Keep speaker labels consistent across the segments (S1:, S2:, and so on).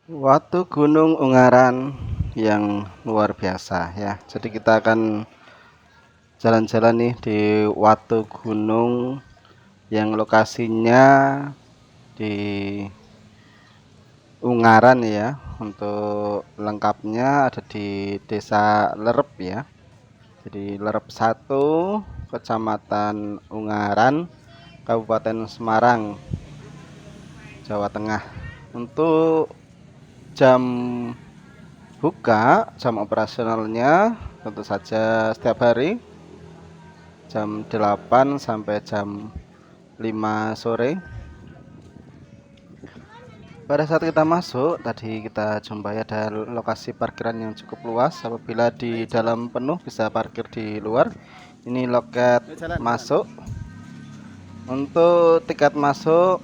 S1: Waktu Gunung Ungaran yang luar biasa ya. Jadi kita akan jalan-jalan nih di Watu Gunung yang lokasinya di Ungaran ya. Untuk lengkapnya ada di Desa Lerep ya. Jadi Lerep 1, Kecamatan Ungaran, Kabupaten Semarang, Jawa Tengah. Untuk jam buka, jam operasionalnya tentu saja setiap hari jam 8 sampai jam 5 sore. Pada saat kita masuk, tadi kita jumpai ada lokasi parkiran yang cukup luas. Apabila di dalam penuh bisa parkir di luar. Ini loket masuk. Untuk tiket masuk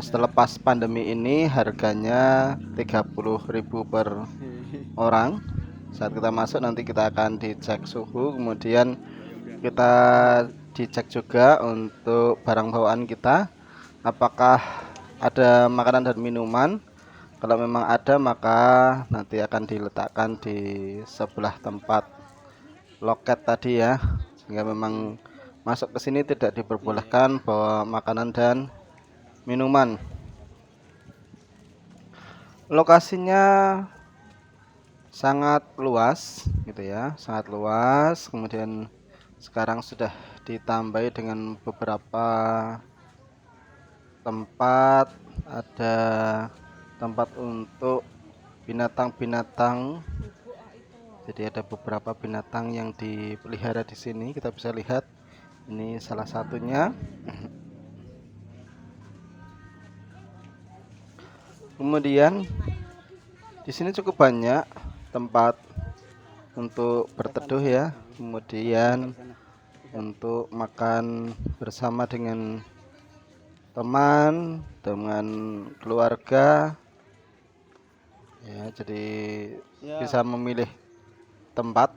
S1: setelah pas pandemi ini harganya 30.000 per orang. Saat kita masuk nanti kita akan dicek suhu, kemudian kita dicek juga untuk barang bawaan kita apakah ada makanan dan minuman. Kalau memang ada maka nanti akan diletakkan di sebelah tempat loket tadi ya, sehingga memang masuk ke sini tidak diperbolehkan bawa makanan dan minuman. Lokasinya sangat luas gitu ya, sangat luas. Kemudian sekarang sudah ditambahi dengan beberapa tempat, ada tempat untuk binatang-binatang. Jadi ada beberapa binatang yang dipelihara di sini, kita bisa lihat. Ini salah satunya. Kemudian di sini cukup banyak tempat untuk berteduh ya. Kemudian untuk makan bersama dengan teman, dengan keluarga ya. Jadi bisa memilih tempat.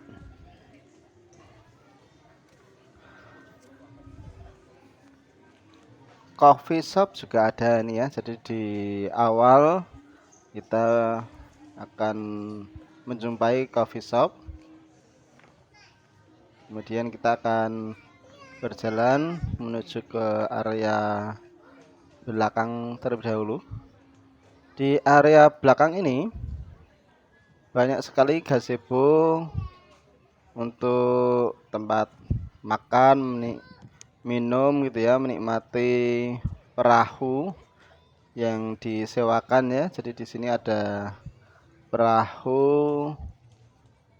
S1: Coffee shop juga ada nih ya. Jadi di awal kita akan menjumpai coffee shop. Kemudian kita akan berjalan menuju ke area belakang terlebih dahulu. Di area belakang ini banyak sekali gazebo untuk tempat makan, minum gitu ya, menikmati perahu yang disewakan ya. Jadi di sini ada perahu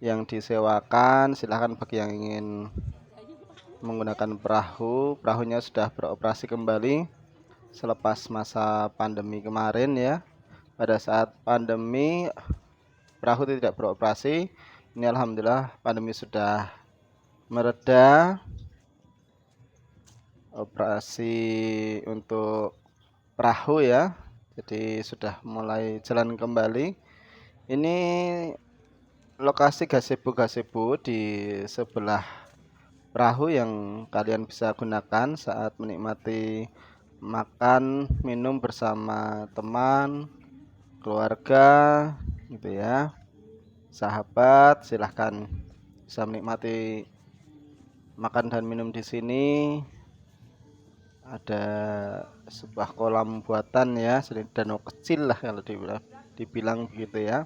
S1: yang disewakan. Silahkan bagi yang ingin menggunakan perahu. Perahunya sudah beroperasi kembali selepas masa pandemi kemarin ya. Pada saat pandemi perahu tidak beroperasi. Ini alhamdulillah pandemi sudah mereda. Operasi untuk perahu ya, jadi sudah mulai jalan kembali. Ini lokasi gazebo di sebelah perahu yang kalian bisa gunakan saat menikmati makan minum bersama teman, keluarga gitu ya, sahabat. Silahkan bisa menikmati makan dan minum di sini. Ada sebuah kolam buatan ya, danau kecil lah kalau dibilang begitu ya.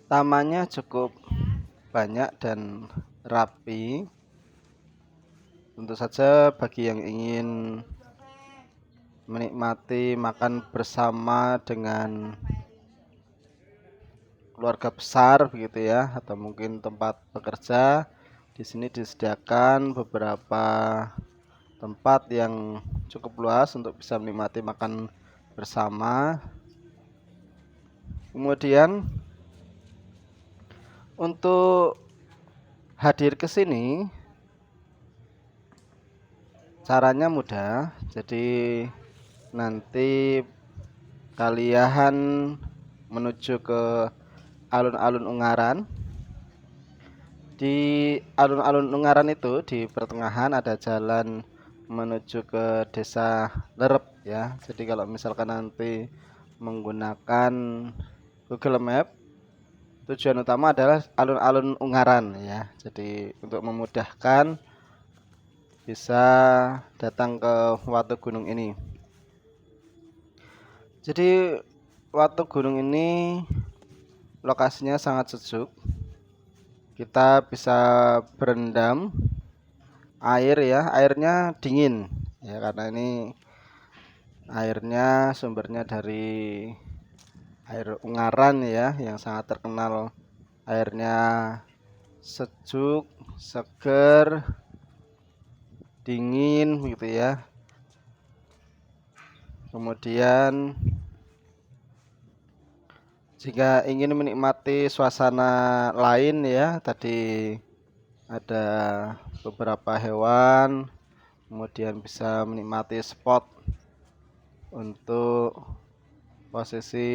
S1: Tamannya cukup banyak dan rapi. Tentu saja bagi yang ingin menikmati makan bersama dengan keluarga besar begitu ya, atau mungkin tempat bekerja, di sini disediakan beberapa tempat yang cukup luas untuk bisa menikmati makan bersama. Kemudian untuk hadir ke sini caranya mudah. Jadi nanti kalian menuju ke alun-alun Ungaran. Di alun-alun Ungaran itu di pertengahan ada jalan menuju ke Desa Lerep ya. Jadi kalau misalkan nanti menggunakan Google Map. Tujuan utama adalah alun-alun Ungaran ya. Jadi untuk memudahkan bisa datang ke Watu Gunung ini. Jadi Watu Gunung ini lokasinya sangat sejuk. Kita bisa berendam air ya, airnya dingin ya karena ini airnya sumbernya dari air Ungaran ya yang sangat terkenal airnya sejuk, seger, dingin gitu ya. Kemudian jika ingin menikmati suasana lain ya, tadi ada beberapa hewan, kemudian bisa menikmati spot untuk posisi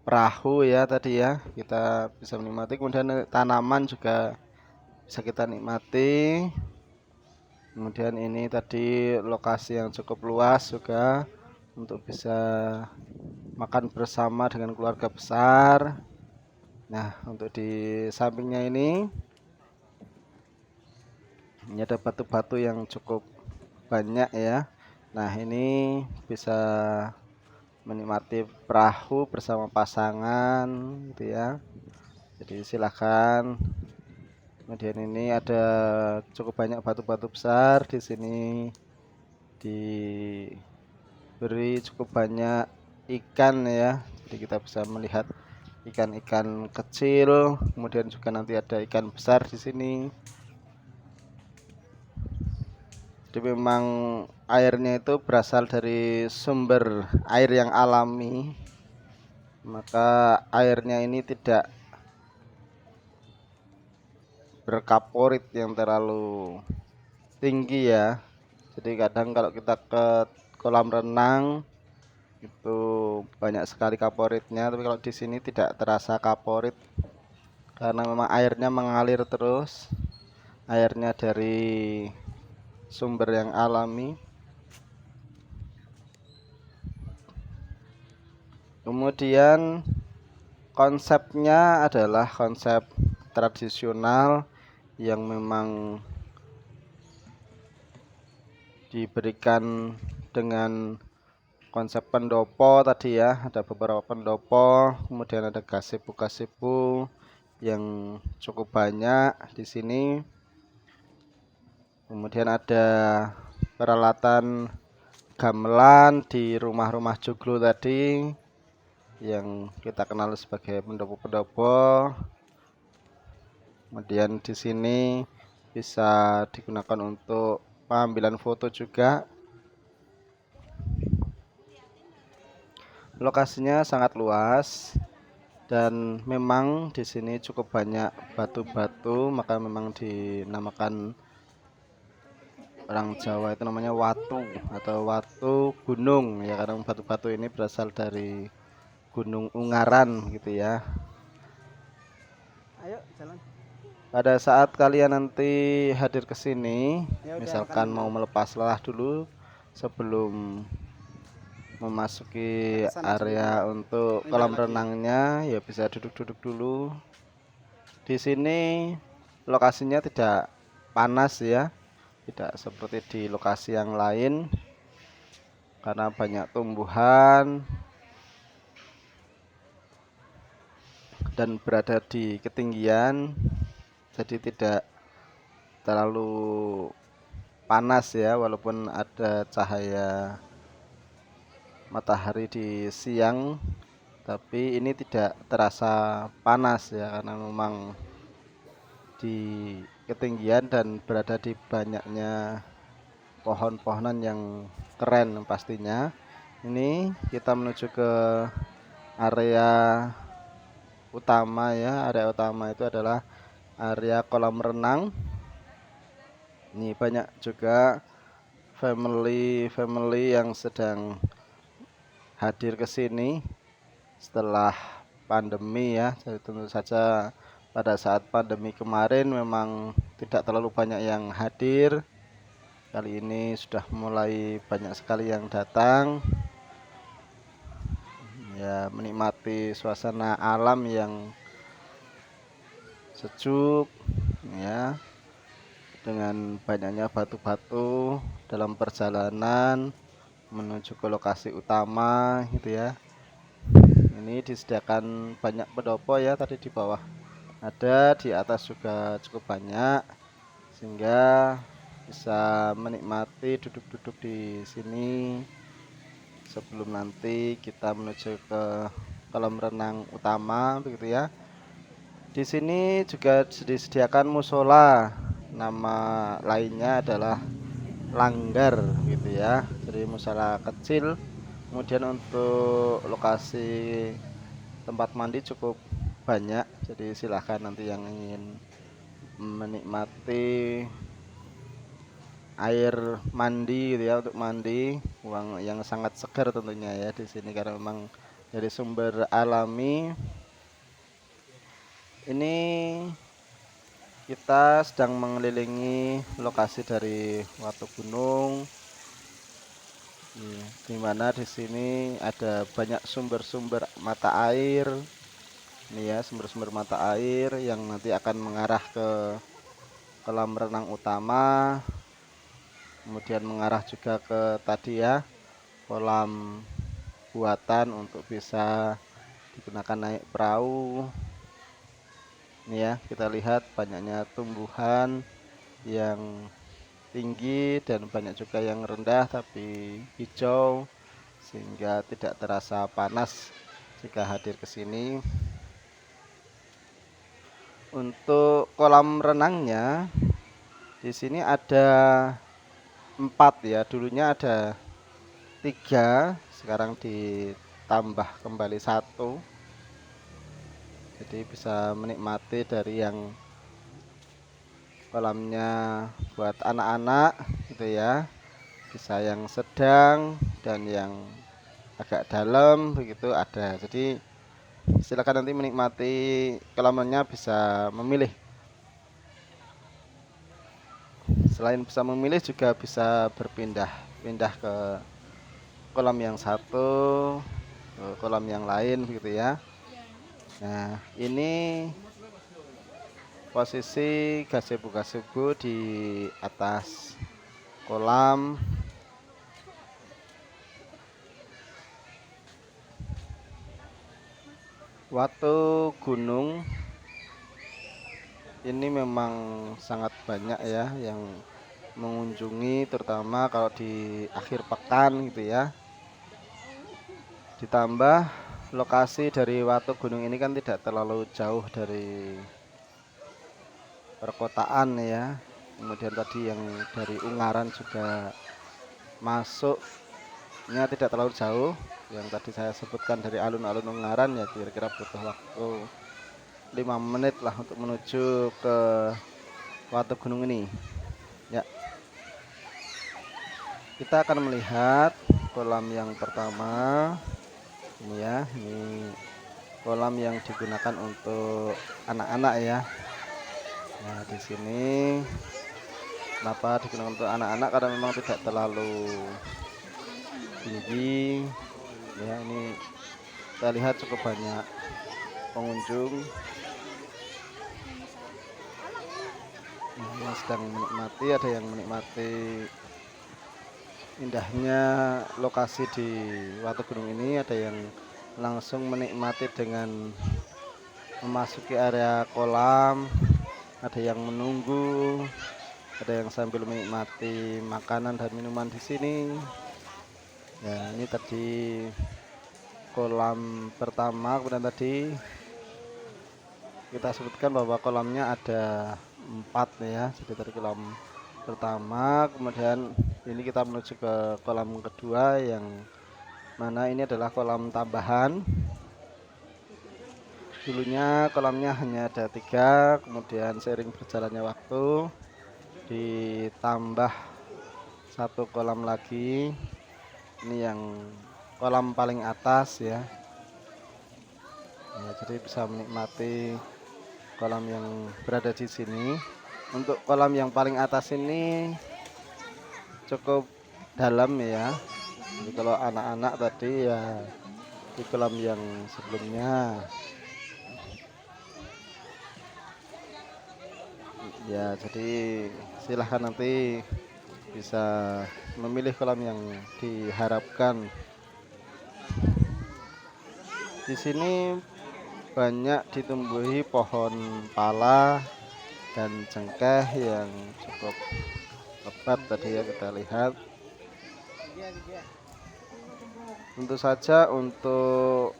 S1: perahu ya tadi ya, kita bisa menikmati. Kemudian tanaman juga bisa kita nikmati. Kemudian ini tadi lokasi yang cukup luas juga untuk bisa makan bersama dengan keluarga besar. Nah, untuk di sampingnya ini ada batu-batu yang cukup banyak ya. Nah, ini bisa menikmati perahu bersama pasangan gitu ya. Jadi silakan. Kemudian ini ada cukup banyak batu-batu besar di sini, diberi cukup banyak ikan ya. Jadi kita bisa melihat ikan-ikan kecil, kemudian juga nanti ada ikan besar di sini. Jadi memang airnya itu berasal dari sumber air yang alami, maka airnya ini tidak berkaporit yang terlalu tinggi ya. Jadi kadang kalau kita ke kolam renang itu banyak sekali kaporitnya, tapi kalau di sini tidak terasa kaporit karena memang airnya mengalir terus, airnya dari sumber yang alami. Kemudian konsepnya adalah konsep tradisional yang memang diberikan dengan konsep pendopo tadi ya, ada beberapa pendopo, kemudian ada gazebo-gazebo yang cukup banyak di sini. Kemudian ada peralatan gamelan di rumah-rumah joglo tadi yang kita kenal sebagai pendopo-pendopo. Kemudian di sini bisa digunakan untuk pengambilan foto juga. Lokasinya sangat luas dan memang di sini cukup banyak batu-batu, maka memang dinamakan orang Jawa itu namanya watu atau watu gunung ya, karena batu-batu ini berasal dari Gunung Ungaran gitu ya. Ayo jalan. Pada saat kalian nanti hadir ke sini, misalkan mau melepas lelah dulu sebelum memasuki area untuk kolam renangnya, ya bisa duduk-duduk dulu. Di sini lokasinya tidak panas ya, tidak seperti di lokasi yang lain karena banyak tumbuhan dan berada di ketinggian, jadi tidak terlalu panas ya, walaupun ada cahaya matahari di siang, tapi ini tidak terasa panas ya karena memang di ketinggian dan berada di banyaknya pohon-pohonan yang keren pastinya. Ini kita menuju ke area utama ya. Area utama itu adalah area kolam renang. Ini banyak juga family yang sedang hadir ke sini setelah pandemi ya. Jadi tentu saja pada saat pandemi kemarin memang tidak terlalu banyak yang hadir. Kali ini sudah mulai banyak sekali yang datang. ya, menikmati suasana alam yang sejuk ya, dengan banyaknya batu-batu dalam perjalanan menuju ke lokasi utama gitu ya. Ini disediakan banyak pendopo ya, tadi di bawah ada, di atas juga cukup banyak, sehingga bisa menikmati duduk-duduk di sini sebelum nanti kita menuju ke kolam renang utama begitu ya. Di sini juga disediakan musola, nama lainnya adalah langgar gitu ya. Jadi musola kecil. Kemudian untuk lokasi tempat mandi cukup banyak. Jadi silahkan nanti yang ingin menikmati air mandi gitu ya, untuk mandi uang yang sangat segar tentunya ya di sini, karena memang dari sumber alami. Ini kita sedang mengelilingi lokasi dari Watu Gunung, di mana di sini ada banyak sumber-sumber mata air. Ini ya, sumber-sumber mata air yang nanti akan mengarah ke kolam renang utama, kemudian mengarah juga ke tadi ya, kolam buatan untuk bisa digunakan naik perahu. Ini ya, kita lihat banyaknya tumbuhan yang tinggi dan banyak juga yang rendah tapi hijau, sehingga tidak terasa panas jika hadir ke sini. Untuk kolam renangnya di sini ada 4 ya, dulunya ada 3, sekarang ditambah kembali 1. Jadi bisa menikmati dari yang kolamnya buat anak-anak gitu ya, bisa yang sedang dan yang agak dalam begitu ada. Jadi silakan nanti menikmati kolamnya, bisa memilih. Selain bisa memilih juga bisa berpindah-pindah ke kolam yang satu ke kolam yang lain begitu ya. Nah, ini posisi gazebo di atas kolam. Watu gunung ini memang sangat banyak ya yang mengunjungi, terutama kalau di akhir pekan gitu ya. Ditambah lokasi dari Watu Gunung ini kan tidak terlalu jauh dari perkotaan ya. Kemudian tadi yang dari Ungaran juga masuknya tidak terlalu jauh. Yang tadi saya sebutkan dari alun-alun Ungaran ya, kira-kira butuh waktu 5 menit lah untuk menuju ke Watu Gunung ini ya. Kita akan melihat kolam yang pertama ini ya. Ini kolam yang digunakan untuk anak-anak ya. Nah, di sini kenapa digunakan untuk anak-anak, karena memang tidak terlalu tinggi ya. Ini kita lihat cukup banyak pengunjung yang sedang menikmati, ada yang menikmati indahnya lokasi di Watu Gunung ini, ada yang langsung menikmati dengan memasuki area kolam, ada yang menunggu, ada yang sambil menikmati makanan dan minuman di sini. Ya, ini tadi kolam pertama. Kemudian tadi kita sebutkan bahwa kolamnya ada 4 ya. Jadi dari kolam pertama, kemudian ini kita menuju ke kolam kedua, yang mana ini adalah kolam tambahan. Dulunya kolamnya hanya ada 3, kemudian seiring berjalannya waktu ditambah 1 kolam lagi. Ini yang kolam paling atas ya. Ya, jadi bisa menikmati kolam yang berada di sini. Untuk kolam yang paling atas ini cukup dalam ya. Jadi kalau anak-anak tadi ya di kolam yang sebelumnya. Ya, jadi silahkan nanti bisa memilih kolam yang diharapkan. Di sini banyak ditumbuhi pohon pala dan cengkeh yang cukup lebat tadi ya kita lihat. Tentu saja untuk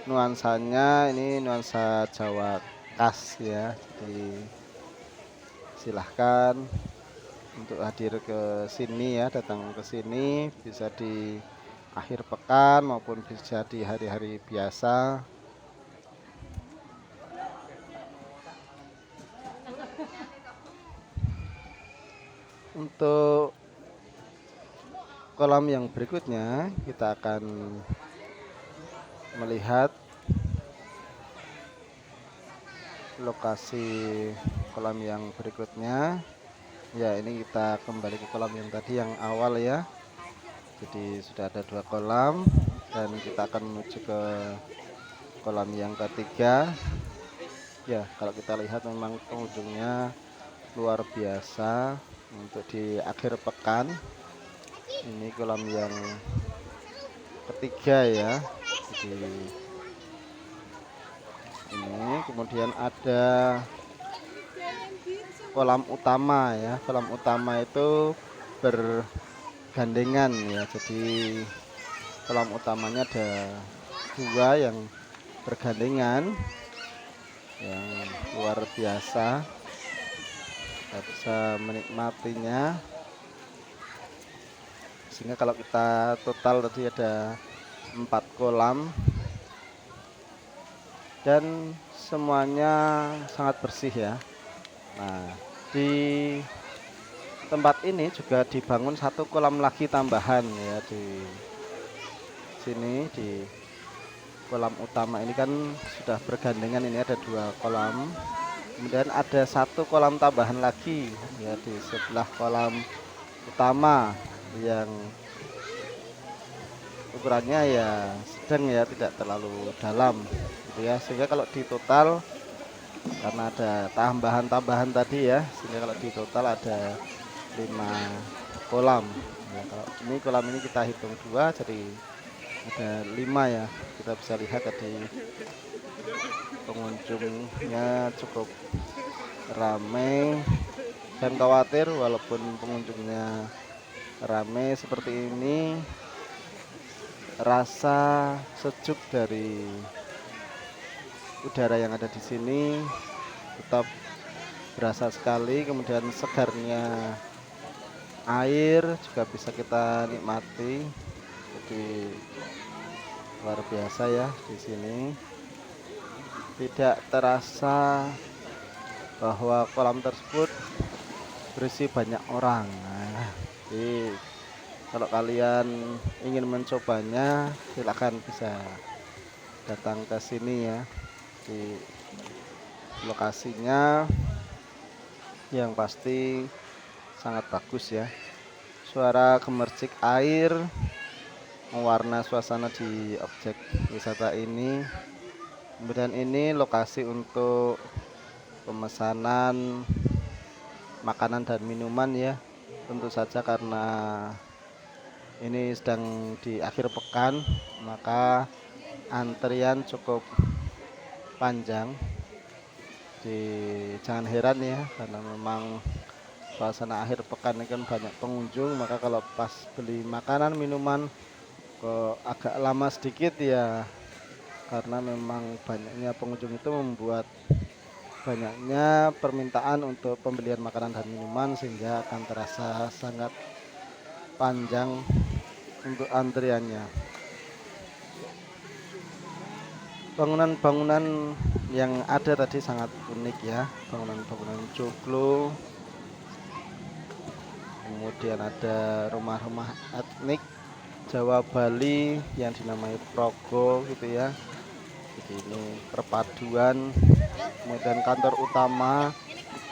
S1: nuansanya ini nuansa Jawa khas ya. Jadi silahkan untuk hadir ke sini ya, datang ke sini bisa di akhir pekan maupun bisa di hari-hari biasa. Untuk kolam yang berikutnya kita akan melihat lokasi kolam yang berikutnya. Ya, ini kita kembali ke kolam yang tadi yang awal ya. Jadi sudah ada 2 kolam dan kita akan menuju ke kolam yang ketiga. Ya, kalau kita lihat memang pengunjungnya luar biasa untuk di akhir pekan. Ini kolam yang ketiga ya. Jadi ini kemudian ada kolam utama ya. Kolam utama itu bergandengan ya. Jadi kolam utamanya ada 2 yang bergandengan yang luar biasa. Kita bisa menikmatinya. Sehingga kalau kita total tadi ada 4 kolam dan semuanya sangat bersih ya. Nah, di tempat ini juga dibangun 1 kolam lagi tambahan ya di sini. Di kolam utama ini kan sudah bergandengan, ini ada 2 kolam. Kemudian ada 1 kolam tambahan lagi ya di sebelah kolam utama yang ukurannya ya sedang ya, tidak terlalu dalam gitu ya. Sehingga kalau di total karena ada tambahan-tambahan tadi ya, sehingga kalau di total ada 5 kolam ya. Kalau ini kolam ini kita hitung 2 jadi ada 5 ya. Kita bisa lihat tadi pengunjungnya cukup ramai. Jangan khawatir, walaupun pengunjungnya ramai seperti ini, rasa sejuk dari udara yang ada di sini tetap berasa sekali. Kemudian segarnya air juga bisa kita nikmati. Jadi luar biasa ya di sini. Tidak terasa bahwa kolam tersebut berisi banyak orang. Nah, jadi kalau kalian ingin mencobanya silakan bisa datang ke sini ya. Di lokasinya yang pasti sangat bagus ya. Suara gemercik air mewarna suasana di objek wisata ini. Kemudian ini lokasi untuk pemesanan makanan dan minuman ya. Tentu saja karena ini sedang di akhir pekan, maka antrian cukup panjang. Jangan heran ya, karena memang suasana akhir pekan ini kan banyak pengunjung, maka kalau pas beli makanan minuman kok agak lama sedikit ya, karena memang banyaknya pengunjung itu membuat banyaknya permintaan untuk pembelian makanan dan minuman, sehingga akan terasa sangat panjang untuk antriannya. Bangunan-bangunan yang ada tadi sangat unik ya, bangunan-bangunan joglo. Kemudian ada rumah-rumah etnik Jawa Bali yang dinamai Progo gitu ya. Jadi ini perpaduan. Kemudian kantor utama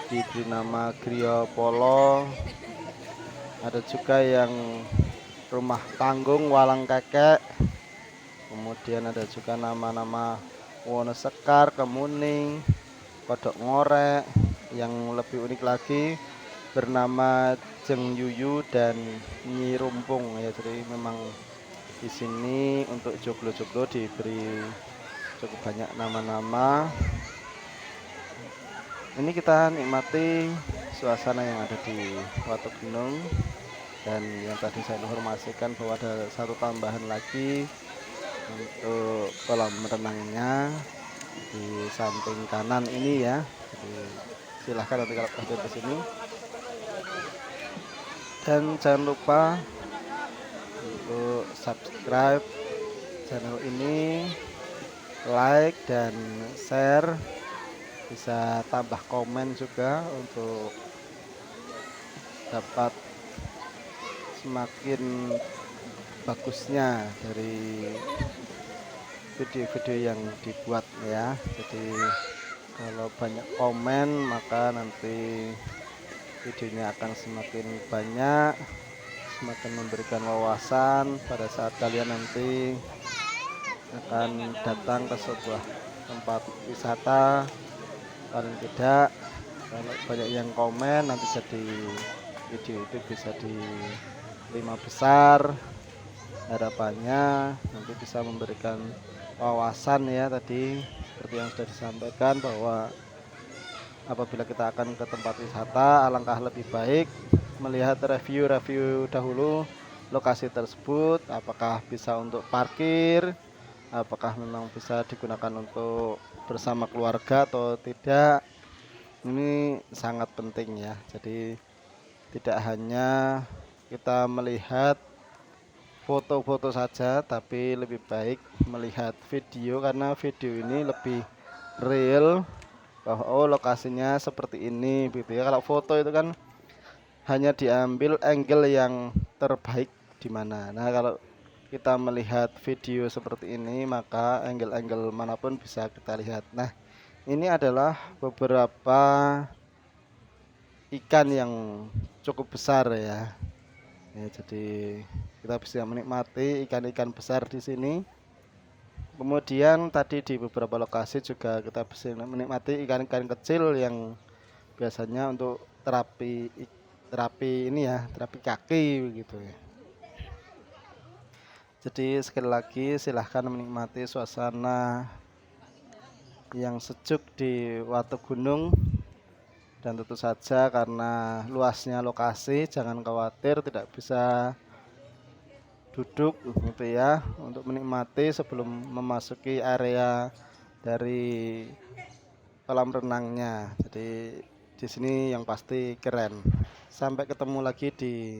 S1: diberi nama Griya Polo. Ada juga yang rumah panggung Walang Kekek kemudian ada juga nama-nama Wonosekar, Kemuning, Kodok Ngorek. Yang lebih unik lagi bernama Jeng Yuyu dan Nyi Rumpung ya. Jadi memang di sini untuk joglo-joglo diberi cukup banyak nama-nama. Ini kita nikmati suasana yang ada di Watu Gunung. Dan yang tadi saya informasikan bahwa ada satu tambahan lagi untuk kolam renangnya di samping kanan ini ya. Jadi silahkan nanti kalau hadir ke sini. Dan jangan lupa untuk subscribe channel ini, like dan share, bisa tambah komen juga untuk dapat semakin bagusnya dari video-video yang dibuat ya. Jadi kalau banyak komen maka nanti videonya akan semakin banyak, semakin memberikan wawasan pada saat kalian nanti akan datang ke sebuah tempat wisata. Paling tidak kalau banyak yang komen nanti jadi video itu bisa di 5 besar, harapannya nanti bisa memberikan wawasan ya. Tadi seperti yang sudah disampaikan bahwa apabila kita akan ke tempat wisata, alangkah lebih baik melihat review dahulu lokasi tersebut, apakah bisa untuk parkir, apakah memang bisa digunakan untuk bersama keluarga atau tidak. Ini sangat penting ya. Jadi tidak hanya kita melihat foto-foto saja, tapi lebih baik melihat video, karena video ini lebih real bahwa oh lokasinya seperti ini gitu ya. Kalau foto itu kan hanya diambil angle yang terbaik di mana. Nah, kalau kita melihat video seperti ini maka angle-angle manapun bisa kita lihat. Nah, ini adalah beberapa ikan yang cukup besar ya. Ya, jadi kita bisa menikmati ikan-ikan besar di sini. Kemudian tadi di beberapa lokasi juga kita bisa menikmati ikan-ikan kecil yang biasanya untuk terapi ini ya, terapi kaki begitu ya. Jadi sekali lagi silahkan menikmati suasana yang sejuk di Watu Gunung. Dan tentu saja karena luasnya lokasi, jangan khawatir tidak bisa duduk gitu ya untuk menikmati sebelum memasuki area dari kolam renangnya. Jadi di sini yang pasti keren. Sampai ketemu lagi di